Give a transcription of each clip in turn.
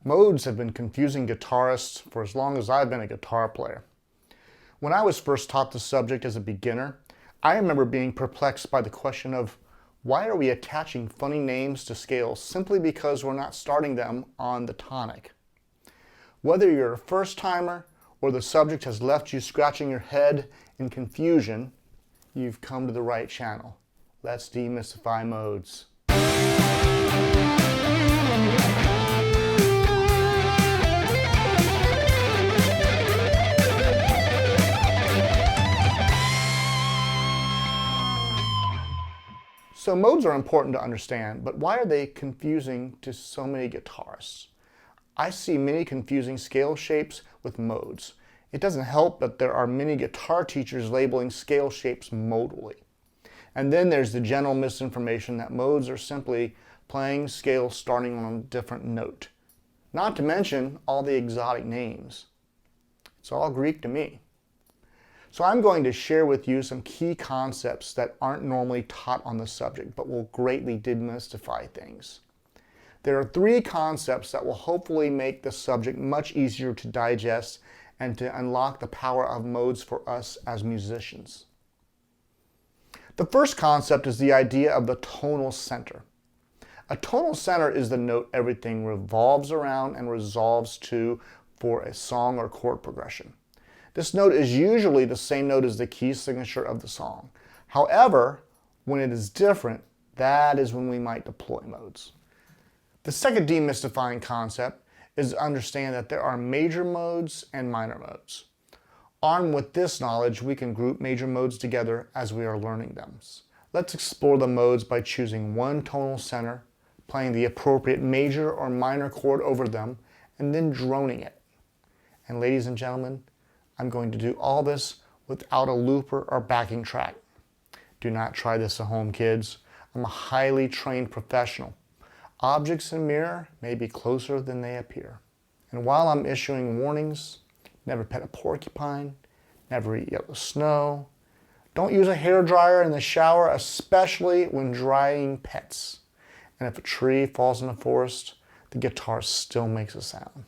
Modes have been confusing guitarists for as long as I've been a guitar player. When I was first taught the subject as a beginner, I remember being perplexed by the question of why are we attaching funny names to scales simply because we're not starting them on the tonic? Whether you're a first-timer or the subject has left you scratching your head in confusion, you've come to the right channel. Let's demystify modes. So modes are important to understand, but why are they confusing to so many guitarists? I see many confusing scale shapes with modes. It doesn't help that there are many guitar teachers labeling scale shapes modally. And then there's the general misinformation that modes are simply playing scales starting on a different note. Not to mention all the exotic names. It's all Greek to me. So I'm going to share with you some key concepts that aren't normally taught on the subject, but will greatly demystify things. There are 3 concepts that will hopefully make the subject much easier to digest and to unlock the power of modes for us as musicians. The first concept is the idea of the tonal center. A tonal center is the note everything revolves around and resolves to for a song or chord progression. This note is usually the same note as the key signature of the song. However, when it is different, that is when we might deploy modes. The second demystifying concept is to understand that there are major modes and minor modes. Armed with this knowledge, we can group major modes together as we are learning them. Let's explore the modes by choosing one tonal center, playing the appropriate major or minor chord over them, and then droning it. And ladies and gentlemen, I'm going to do all this without a looper or backing track. Do not try this at home, kids. I'm a highly trained professional. Objects in a mirror may be closer than they appear. And while I'm issuing warnings, never pet a porcupine, never eat yellow snow, don't use a hairdryer in the shower, especially when drying pets. And if a tree falls in the forest, the guitar still makes a sound.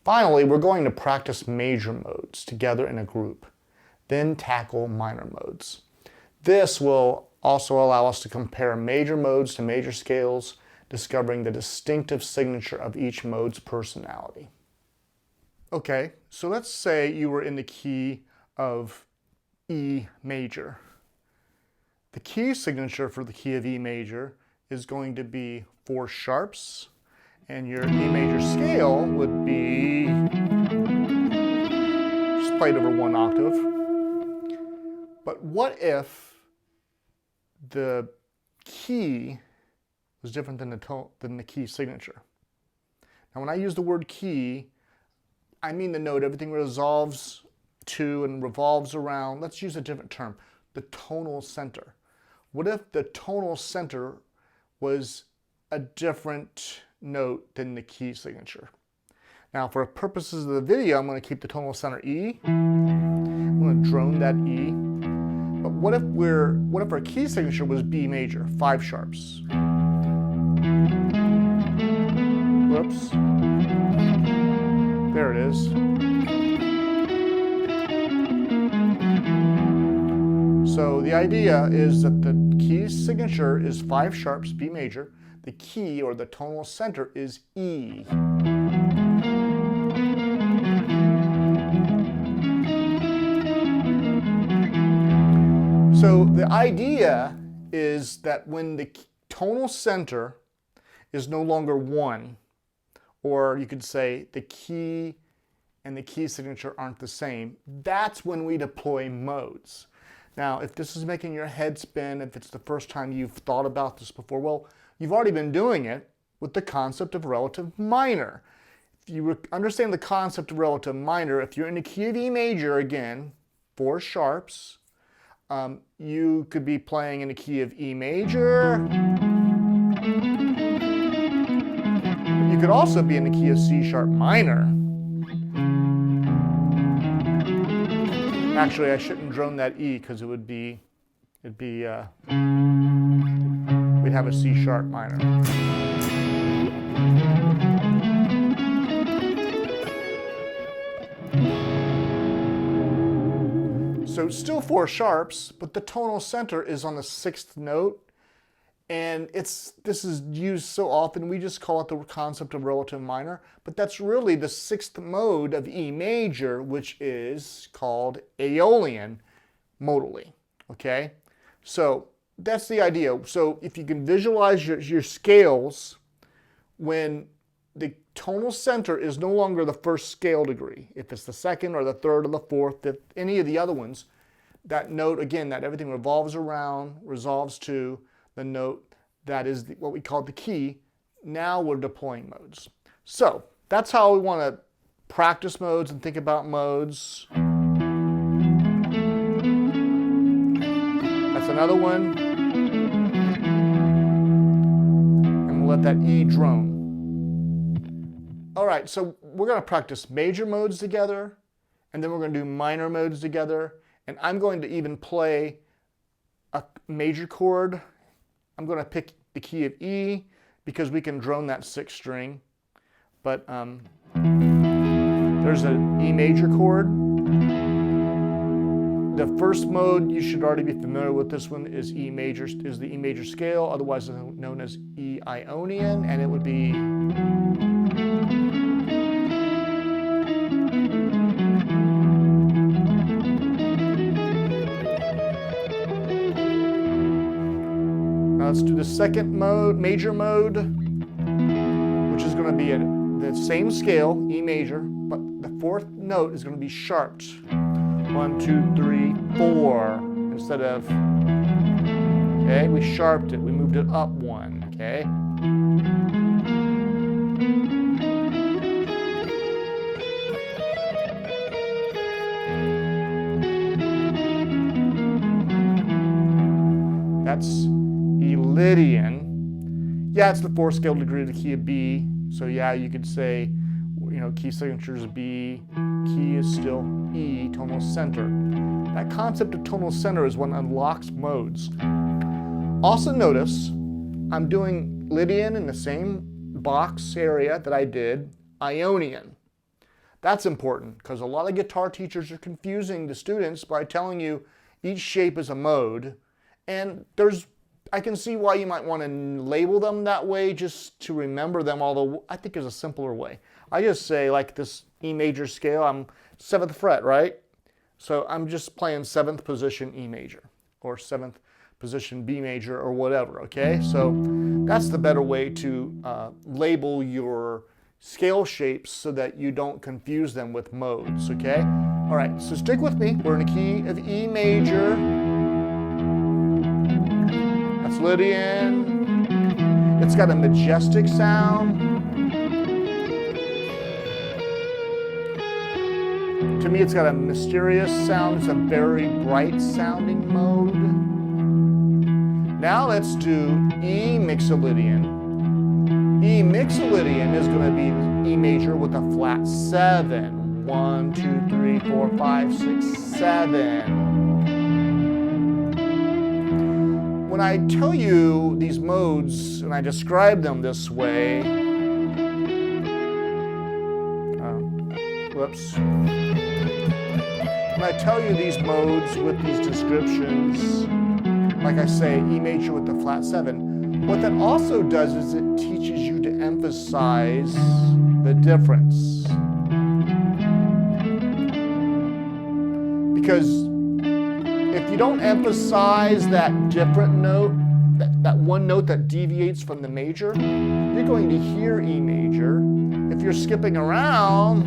Finally, we're going to practice major modes together in a group, then tackle minor modes. This will also allow us to compare major modes to major scales, discovering the distinctive signature of each mode's personality. Okay, so let's say you were in the key of E major. The key signature for the key of E major is going to be 4 sharps, and your E major scale would be just played over 1 octave. But what if the key was different than the key signature? Now when I use the word key, I mean the note everything resolves to and revolves around. Let's use a different term, the tonal center. What if the tonal center was a different note than the key signature? Now for purposes of the video, I'm going to keep the tonal center E. I'm going to drone that E. But what if our key signature was B major, 5 sharps? Whoops. There it is. So the idea is that the key signature is 5 sharps, B major. The key, or the tonal center, is E. So the idea is that when the tonal center is no longer 1, or you could say the key and the key signature aren't the same, that's when we deploy modes. Now, if this is making your head spin, if it's the first time you've thought about this before, well, you've already been doing it with the concept of relative minor. If you understand the concept of relative minor, if you're in the key of E major again, 4 sharps, you could be playing in the key of E major. But you could also be in the key of C sharp minor. Actually, I shouldn't drone that E because we'd have a C sharp minor. So still 4 sharps, but the tonal center is on the 6th note. And this is used so often, we just call it the concept of relative minor, but that's really the 6th mode of E major, which is called Aeolian modally, okay? So that's the idea. So if you can visualize your scales, when the tonal center is no longer the first scale degree, if it's the 2nd or the 3rd or the 4th, any of the other ones, that note, again, that everything revolves around, resolves to, the note that is what we call the key. Now we're deploying modes. So that's how we want to practice modes and think about modes. That's another one. And we'll let that E drone. All right, so we're going to practice major modes together, and then we're going to do minor modes together, and I'm going to even play a major chord. I'm going to pick the key of E because we can drone that 6th string. But there's an E major chord. The first mode, you should already be familiar with this one, is E major, is the E major scale, otherwise known as E Ionian, and it would be let's do the 2nd mode, major mode, which is going to be the same scale, E major, but the 4th note is going to be sharped. 1, 2, 3, 4, instead of, okay, we sharped it, we moved it up 1, okay? That's Lydian. Yeah, it's the 4th scale degree of the key of B. So yeah, you could say, key signature is B, key is still E, tonal center. That concept of tonal center is what unlocks modes. Also notice, I'm doing Lydian in the same box area that I did Ionian. That's important because a lot of guitar teachers are confusing the students by telling you each shape is a mode, and I can see why you might want to label them that way just to remember them, although I think there's a simpler way. I just say, like this E major scale, I'm 7th fret, right? So I'm just playing 7th position E major, or 7th position B major, or whatever, okay? So that's the better way to label your scale shapes so that you don't confuse them with modes, okay? All right, so stick with me. We're in a key of E major. That's Lydian. It's got a majestic sound. To me, it's got a mysterious sound. It's a very bright sounding mode. Now let's do E Mixolydian. E Mixolydian is going to be E major with a flat 7. 1, 2, 3, 4, 5, 6, 7. When I tell you these modes and I describe them this way, when I tell you these modes with these descriptions, like I say, E major with the flat 7, what that also does is it teaches you to emphasize the difference. Because if you don't emphasize that different note, that one note that deviates from the major, you're going to hear E major. If you're skipping around,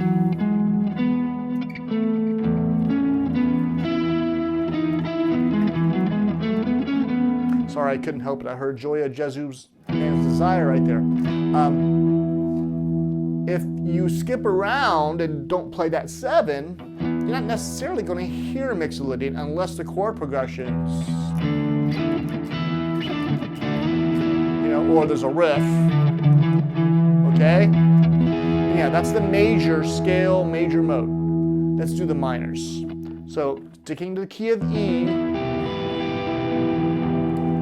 sorry, I couldn't help it. I heard Joya Jesu's Man's Desire right there. If you skip around and don't play that 7, you're not necessarily going to hear Mixolydian unless the chord progressions, or there's a riff, okay? Yeah, that's the major scale, major mode. Let's do the minors. So sticking to the key of E,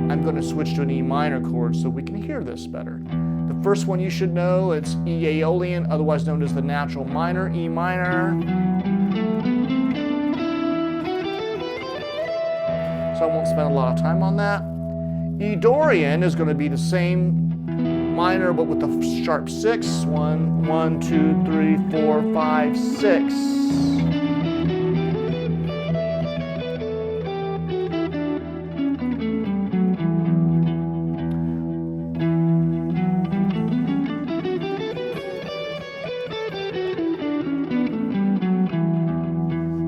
I'm going to switch to an E minor chord so we can hear this better. The first one you should know, it's E Aeolian, otherwise known as the natural minor, E minor. So I won't spend a lot of time on that. E Dorian is going to be the same minor but with the sharp 6. 1, 1, 2, 3, 4, 5, 6.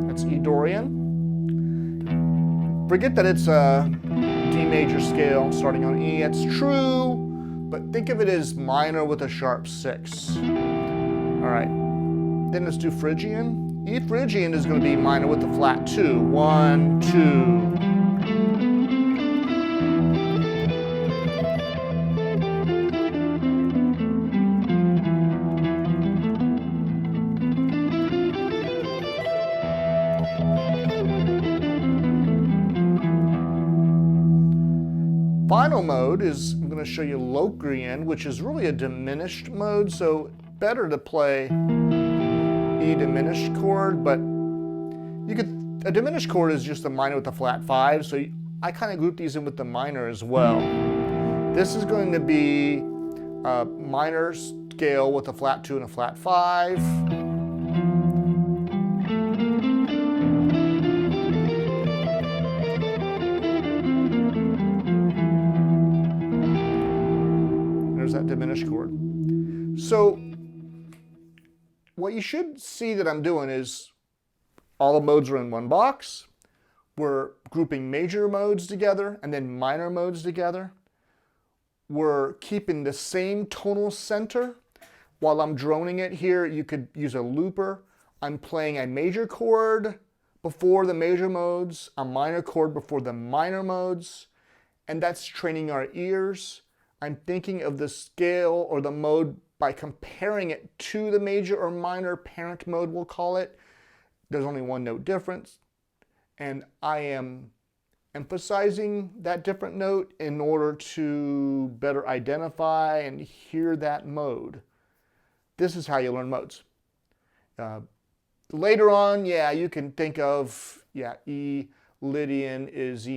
That's E Dorian. Forget that it's a D major scale starting on E. It's true, but think of it as minor with a sharp 6. All right, then let's do Phrygian. E Phrygian is going to be minor with the flat 2. 1, 2. Final mode is, I'm going to show you Locrian, which is really a diminished mode, so better to play E diminished chord, but a diminished chord is just a minor with a flat 5, so I kind of group these in with the minor as well. This is going to be a minor scale with a flat 2 and a flat 5. That diminished chord. So what you should see that I'm doing is all the modes are in one box. We're grouping major modes together and then minor modes together. We're keeping the same tonal center. While I'm droning it here, you could use a looper. I'm playing a major chord before the major modes, a minor chord before the minor modes, and that's training our ears. I'm thinking of the scale or the mode by comparing it to the major or minor parent mode, we'll call it. There's only one note difference, and I am emphasizing that different note in order to better identify and hear that mode. This is how you learn modes. Later on, yeah, you can think of, E Lydian is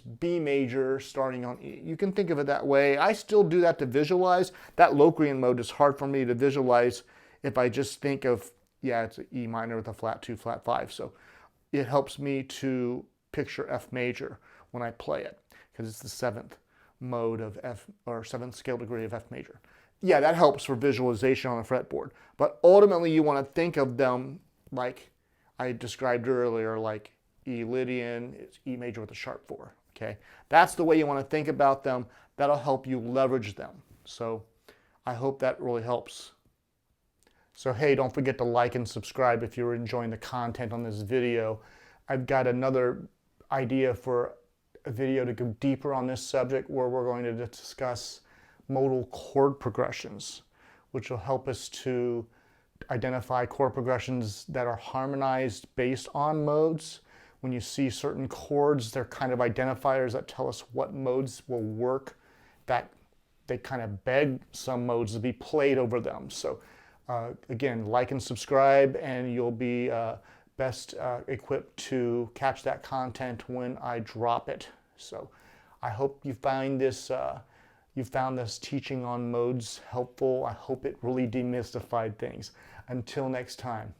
B major starting on E. You can think of it that way. I still do that to visualize. That Locrian mode is hard for me to visualize if I just think of, it's an E minor with a flat 2, flat 5. So it helps me to picture F major when I play it because it's the 7th mode of F, or 7th scale degree of F major. Yeah, that helps for visualization on a fretboard. But ultimately you want to think of them like I described earlier, like E Lydian is E major with a sharp 4, okay? That's the way you want to think about them. That'll help you leverage them. So I hope that really helps. So hey, don't forget to like and subscribe if you're enjoying the content on this video. I've got another idea for a video to go deeper on this subject where we're going to discuss modal chord progressions, which will help us to identify chord progressions that are harmonized based on modes. When you see certain chords, they're kind of identifiers that tell us what modes will work, that they kind of beg some modes to be played over them. So again, like and subscribe and you'll be best equipped to catch that content when I drop it. So I hope you found this teaching on modes helpful. I hope it really demystified things. Until next time.